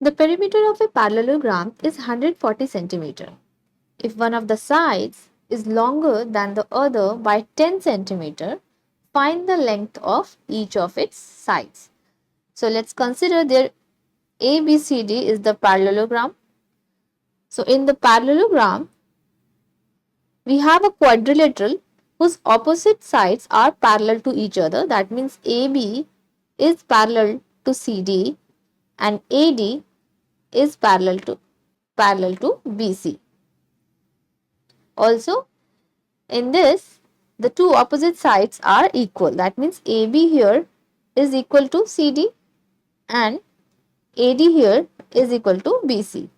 The perimeter of a parallelogram is 140 centimeter. If one of the sides is longer than the other by 10 centimeter, find the length of each of its sides. So let's consider their ABCD is the parallelogram. So in the parallelogram, we have a quadrilateral whose opposite sides are parallel to each other. That means AB is parallel to CD and AD is parallel to BC. Also, in this, the two opposite sides are equal. That means AB here is equal to CD and AD here is equal to BC.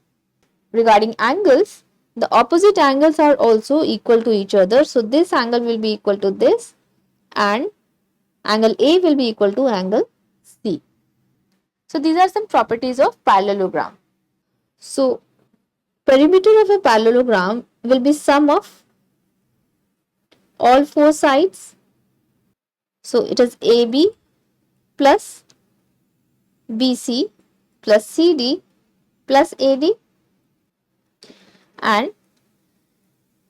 Regarding angles, the opposite angles are also equal to each other. So, this angle will be equal to this and angle A will be equal to angle C. So, these are some properties of parallelogram. So, perimeter of a parallelogram will be sum of all four sides. So, it is AB plus BC plus CD plus AD, and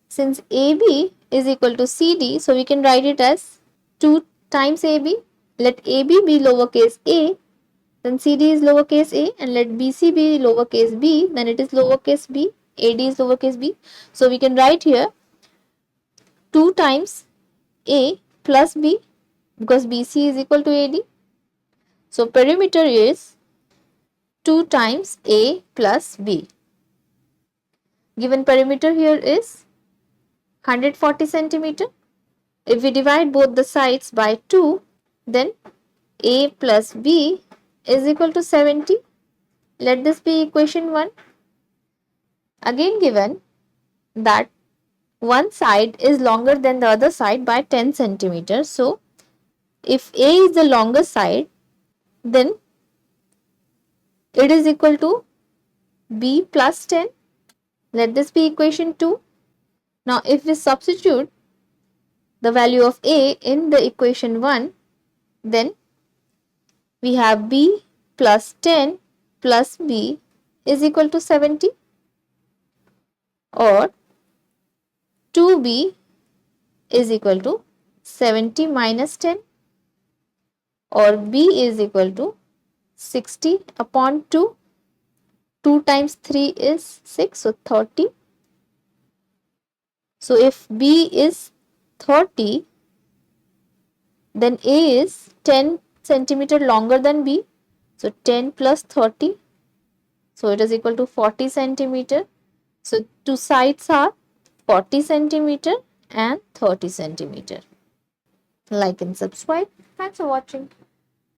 since AB is equal to CD, so we can write it as 2 times AB. Let AB be lowercase a, then CD is lowercase a, and let BC be lowercase b, then it is lowercase b, AD is lowercase b. So we can write here 2 times a plus b because BC is equal to AD. So perimeter is 2 times a plus b. Given perimeter here is 140 centimeter. If we divide both the sides by 2, then a plus b is equal to 70. Let this be equation 1. Again given that one side is longer than the other side by 10 centimeters. So, if a is the longer side, then it is equal to b plus 10. Let this be equation 2. Now, if we substitute the value of a in the equation 1, then we have b plus 10 plus b is equal to 70, or 2b is equal to 70 minus 10, or b is equal to 60 upon 2. 2 times 3 is 6, so 30. So if b is 30, then a is 10 centimeter longer than b. So 10 plus 30, so it is equal to 40 centimeter. So two sides are 40 centimeter and 30 centimeter. Like and subscribe. Thanks for watching.